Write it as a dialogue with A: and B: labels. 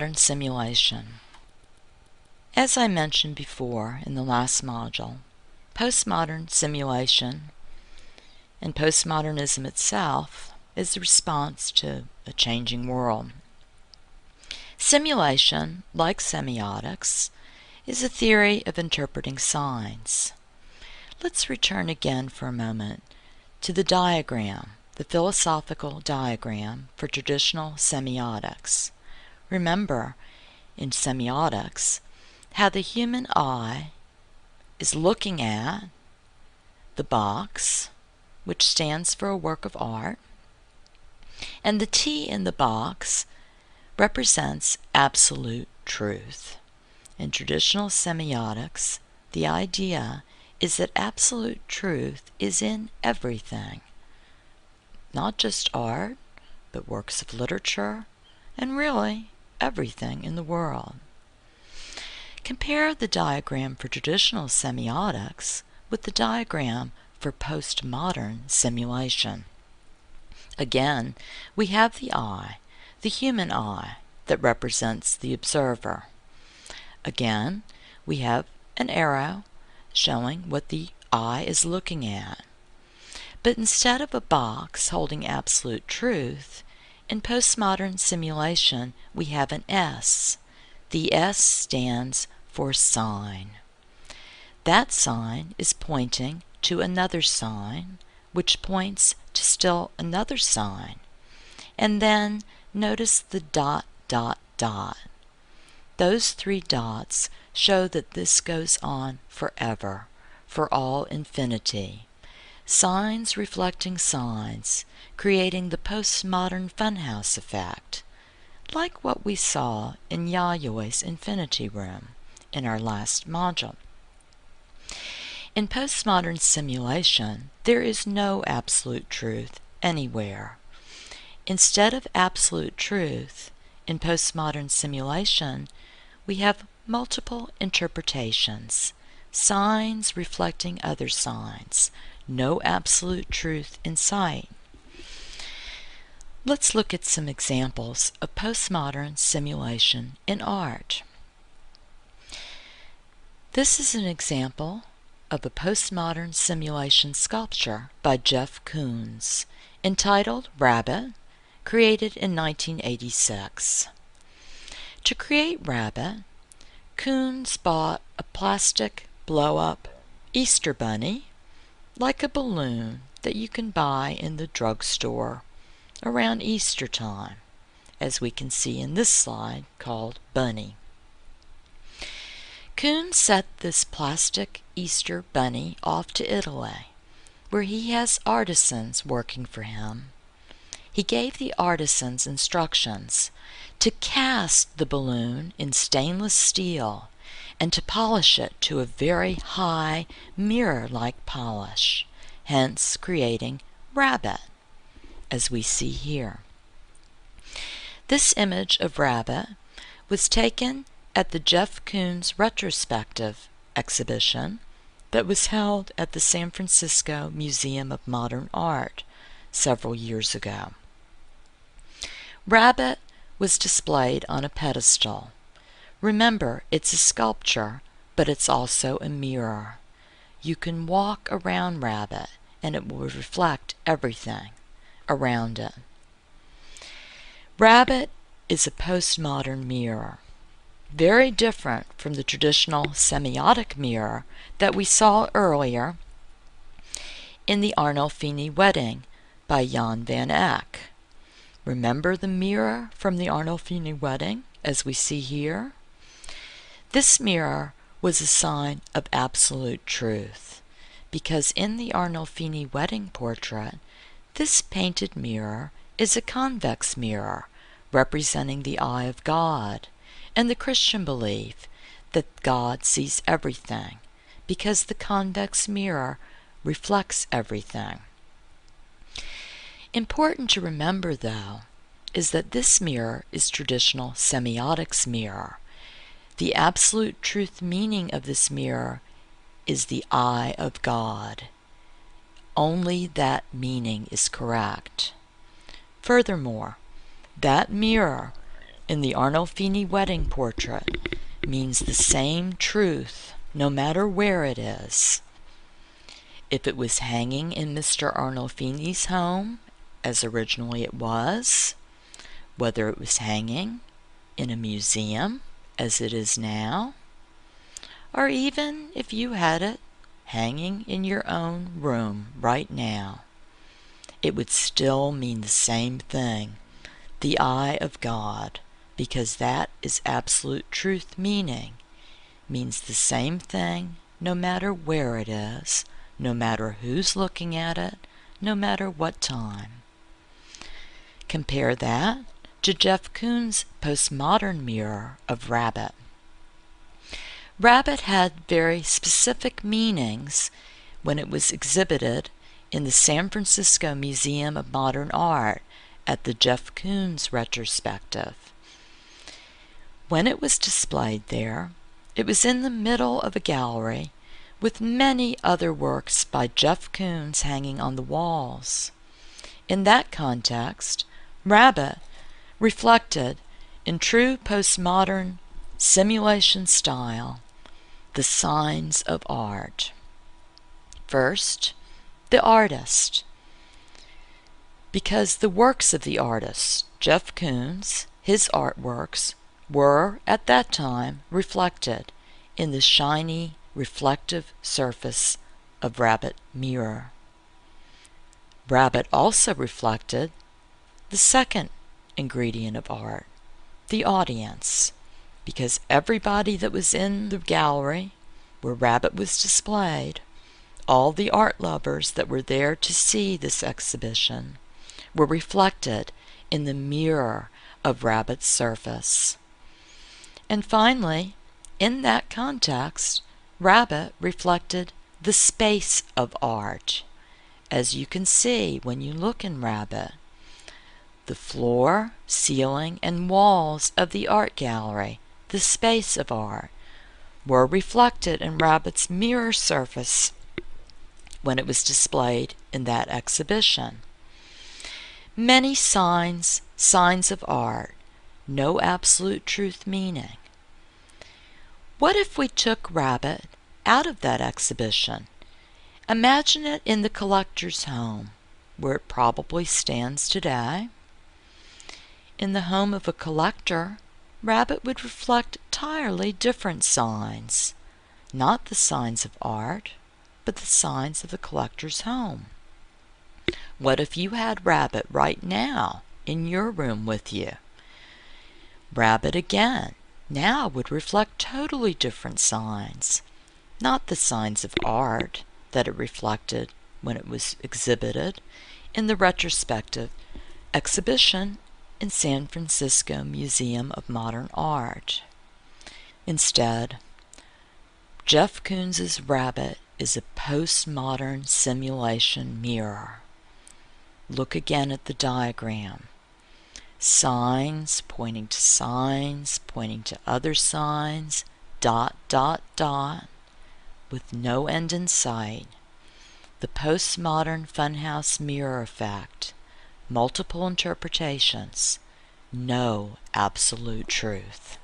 A: Modern simulation. As I mentioned before in the last module, postmodern simulation and postmodernism itself is the response to a changing world. Simulation, like semiotics, is a theory of interpreting signs. Let's return again for a moment to the diagram, the philosophical diagram for traditional semiotics. Remember, in semiotics, how the human eye is looking at the box, which stands for a work of art, and the T in the box represents absolute truth. In traditional semiotics, the idea is that absolute truth is in everything, not just art, but works of literature, and really everything in the world. Compare the diagram for traditional semiotics with the diagram for postmodern simulation. Again, we have the eye, the human eye, that represents the observer. Again, we have an arrow showing what the eye is looking at. But instead of a box holding absolute truth, in postmodern simulation we have an S. The S stands for sign. That sign is pointing to another sign, which points to still another sign. And then notice the dot, dot, dot. Those three dots show that this goes on forever, for all infinity. Signs reflecting signs, creating the postmodern funhouse effect, like what we saw in Yayoi Infinity Room in our last module. In postmodern simulation, there is no absolute truth anywhere. Instead of absolute truth, in postmodern simulation, we have multiple interpretations, signs reflecting other signs, no absolute truth in sight. Let's look at some examples of postmodern simulation in art. This is an example of a postmodern simulation sculpture by Jeff Koons, entitled Rabbit, created in 1986. To create Rabbit, Koons bought a plastic blow-up Easter bunny, like a balloon that you can buy in the drugstore around Easter time, as we can see in this slide called Bunny. Koons set this plastic Easter bunny off to Italy, where he has artisans working for him. He gave the artisans instructions to cast the balloon in stainless steel and to polish it to a very high mirror-like polish, hence creating Rabbit, as we see here. This image of Rabbit was taken at the Jeff Koons retrospective exhibition that was held at the San Francisco Museum of Modern Art several years ago. Rabbit was displayed on a pedestal. Remember, it's a sculpture, but it's also a mirror. You can walk around Rabbit and it will reflect everything around it. Rabbit is a postmodern mirror, very different from the traditional semiotic mirror that we saw earlier in the Arnolfini Wedding by Jan van Eyck. Remember the mirror from the Arnolfini Wedding, as we see here? This mirror was a sign of absolute truth, because in the Arnolfini Wedding portrait, this painted mirror is a convex mirror representing the eye of God, and the Christian belief that God sees everything, because the convex mirror reflects everything. Important to remember, though, is that this mirror is traditional semiotics mirror. The absolute truth meaning of this mirror is the eye of God. Only that meaning is correct. Furthermore, that mirror in the Arnolfini wedding portrait means the same truth no matter where it is. If it was hanging in Mr. Arnolfini's home, as originally it was, whether it was hanging in a museum, as it is now, or even if you had it hanging in your own room right now, it would still mean the same thing, the eye of God, because that is absolute truth meaning, means the same thing no matter where it is, no matter who's looking at it, no matter what time. Compare that to Jeff Koons' postmodern mirror of rabbit. Rabbit had very specific meanings when it was exhibited in the San Francisco Museum of Modern Art at the Jeff Koons retrospective. When it was displayed there, it was in the middle of a gallery with many other works by Jeff Koons hanging on the walls. In that context, Rabbit reflected, in true postmodern simulation style, the signs of art. First, the artist. Because the works of the artist, Jeff Koons, his artworks, were, at that time, reflected in the shiny, reflective surface of Rabbit mirror. Rabbit also reflected the second ingredient of art, the audience, because everybody that was in the gallery where Rabbit was displayed, all the art lovers that were there to see this exhibition, were reflected in the mirror of Rabbit's surface. And finally, in that context, Rabbit reflected the space of art. As you can see when you look in Rabbit, the floor, ceiling, and walls of the art gallery, the space of art, were reflected in Rabbit's mirror surface when it was displayed in that exhibition. Many signs of art, no absolute truth meaning. What if we took Rabbit out of that exhibition? Imagine it in the collector's home, where it probably stands today. In the home of a collector, Rabbit would reflect entirely different signs, not the signs of art, but the signs of the collector's home. What if you had Rabbit right now in your room with you? Rabbit again now would reflect totally different signs, not the signs of art that it reflected when it was exhibited in the retrospective exhibition in San Francisco Museum of Modern Art. Instead, Jeff Koons' Rabbit is a postmodern simulation mirror. Look again at the diagram. Signs pointing to signs, pointing to other signs, dot, dot, dot, with no end in sight. The postmodern funhouse mirror effect. Multiple interpretations. No absolute truth.